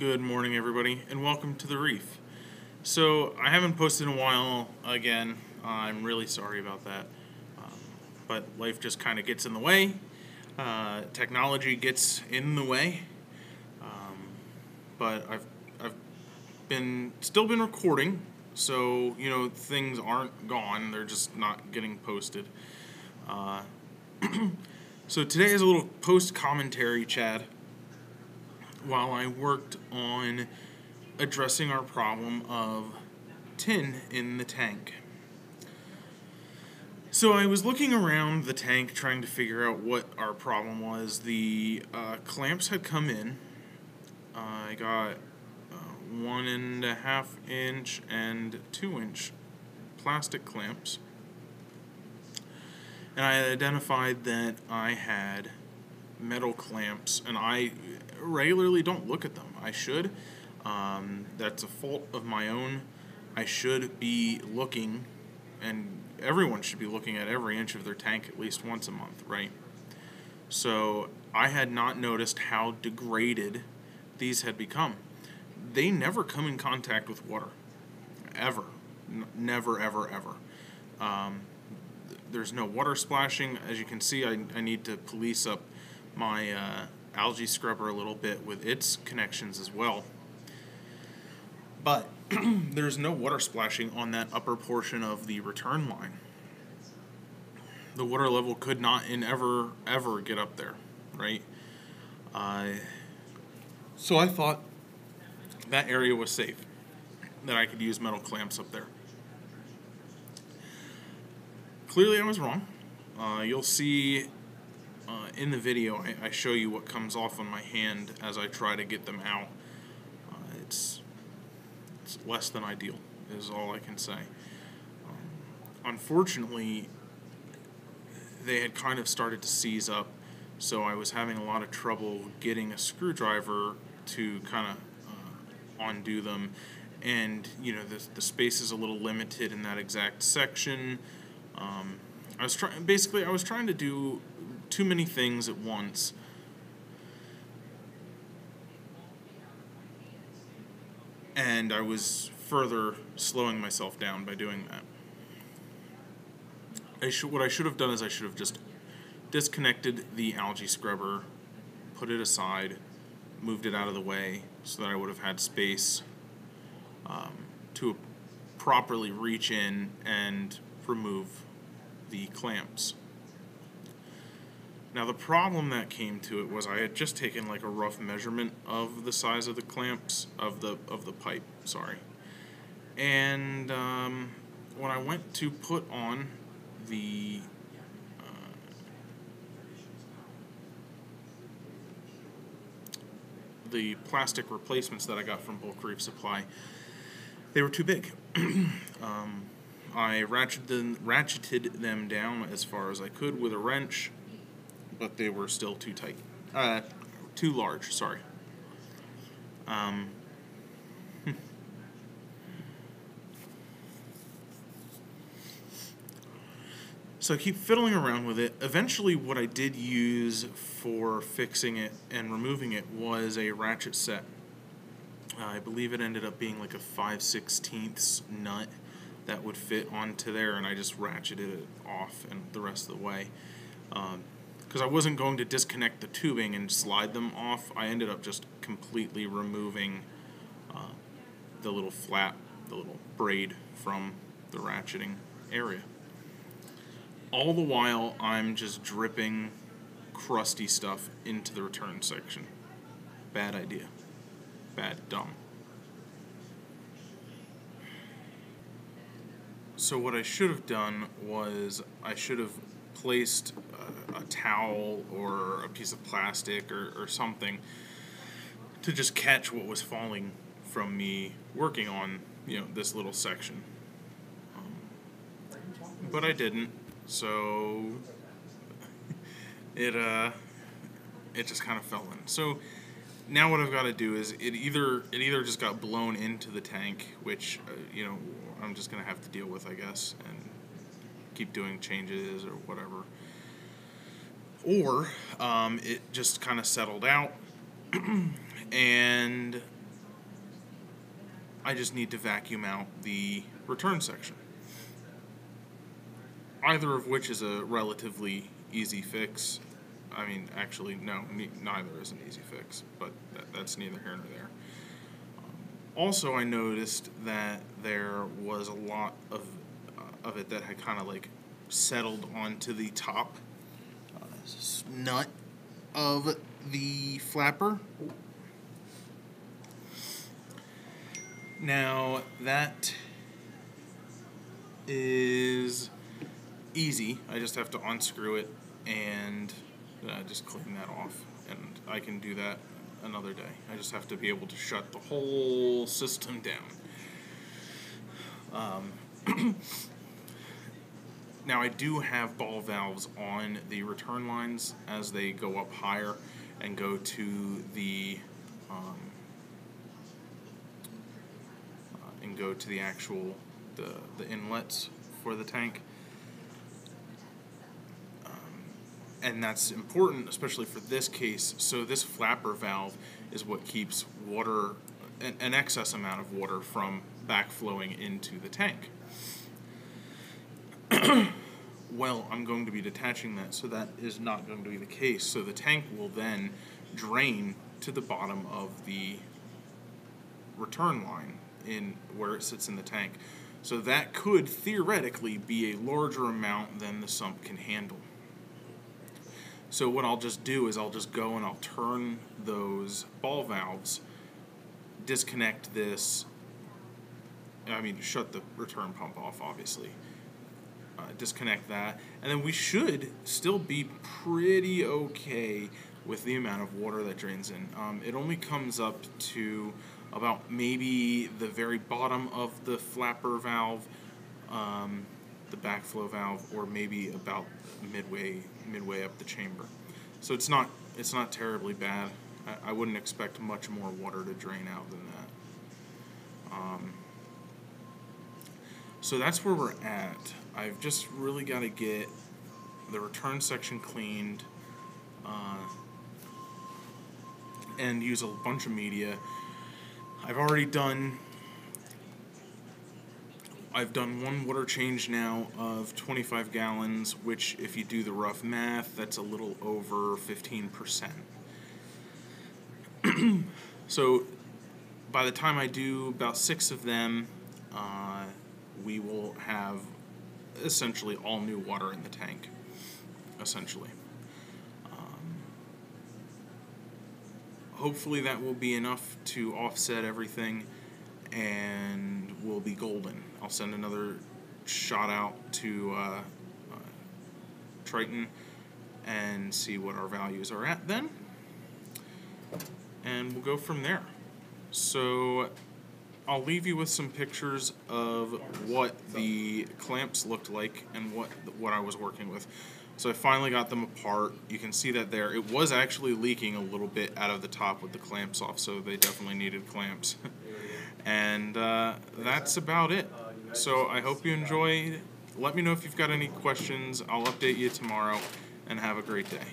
Good morning, everybody, and welcome to the Reef. So, I haven't posted in a while again. I'm really sorry about that. But life just kind of gets in the way. Technology gets in the way. But I've still been recording, so things aren't gone. They're just not getting posted. So today is a little post commentary, Chad. While I worked on addressing our problem of tin in the tank. So I was looking around the tank trying to figure out what our problem was. The clamps had come in. I got 1.5 inch and 2-inch plastic clamps. And I identified that I had metal clamps, and I regularly don't look at them. I should. That's a fault of my own. I should be looking, and everyone should be looking at every inch of their tank at least once a month, right? So I had not noticed how degraded these had become. They never come in contact with water. Ever. Never, ever, ever. There's no water splashing. As you can see, I need to police up my algae scrubber a little bit with its connections as well. But there's no water splashing on that upper portion of the return line. The water level could not ever get up there, right? So I thought that area was safe, that I could use metal clamps up there. Clearly I was wrong. You'll see in the video I show you what comes off on my hand as I try to get them out. It's less than ideal, is all I can say. Unfortunately, they had kind of started to seize up, so I was having a lot of trouble getting a screwdriver to kind of undo them. And the space is a little limited in that exact section. I was trying to do too many things at once. And I was further slowing myself down by doing that. What I should have done is I should have just disconnected the algae scrubber, put it aside, moved it out of the way so that I would have had space to properly reach in and remove the clamps. Now the problem that came to it was I had just taken like a rough measurement of the size of the clamps, of the pipe, sorry. And when I went to put on the plastic replacements that I got from Bulk Reef Supply, they were too big. I ratcheted them down as far as I could with a wrench, but they were still too tight. Too large, sorry. So I keep fiddling around with it. Eventually what I did use for fixing it and removing it was a ratchet set. I believe it ended up being like a 5/16 nut that would fit onto there, and I just ratcheted it off and the rest of the way. Because I wasn't going to disconnect the tubing and slide them off, I ended up just completely removing the little braid from the ratcheting area. All the while, I'm just dripping crusty stuff into the return section. Bad idea. Bad, dumb. So what I should have done was I should have placed a towel or a piece of plastic or something to just catch what was falling from me working on this little section. But I didn't, so it just kind of fell in. So now what I've got to do is it either just got blown into the tank, which I'm just gonna have to deal with, I guess, and keep doing changes or whatever, or it just kind of settled out and I just need to vacuum out the return section. Either of which is a relatively easy fix. I mean, actually, no, neither is an easy fix, but that's neither here nor there. Also, I noticed that there was a lot of it that had kind of like settled onto the top nut of the flapper. Now, that is easy. I just have to unscrew it and just clean that off, and I can do that another day. I just have to be able to shut the whole system down. Now, I do have ball valves on the return lines as they go up higher and go to the actual the inlets for the tank. And that's important, especially for this case. So this flapper valve is what keeps water, an excess amount of water, from backflowing into the tank. Well, I'm going to be detaching that, so that is not going to be the case. So the tank will then drain to the bottom of the return line in where it sits in the tank. So that could theoretically be a larger amount than the sump can handle. So what I'll just do is I'll just go and I'll turn those ball valves, disconnect this, shut the return pump off, obviously. Disconnect that, and then we should still be pretty okay with the amount of water that drains in. It only comes up to about maybe the very bottom of the flapper valve, the backflow valve, or maybe about midway up the chamber. So it's not terribly bad. I wouldn't expect much more water to drain out than that. So that's where we're at. I've just really got to get the return section cleaned and use a bunch of media. I've done one water change now of 25 gallons, which, if you do the rough math, that's a little over 15%. So by the time I do about 6 of them, we will have essentially all new water in the tank, essentially. Hopefully that will be enough to offset everything, and we'll be golden. I'll send another shot out to Triton and see what our values are at then, and we'll go from there. So I'll leave you with some pictures of what the clamps looked like and what I was working with. So I finally got them apart. You can see that there. It was actually leaking a little bit out of the top with the clamps off, so they definitely needed clamps. And that's about it. So I hope you enjoyed. Let me know if you've got any questions. I'll update you tomorrow, and have a great day.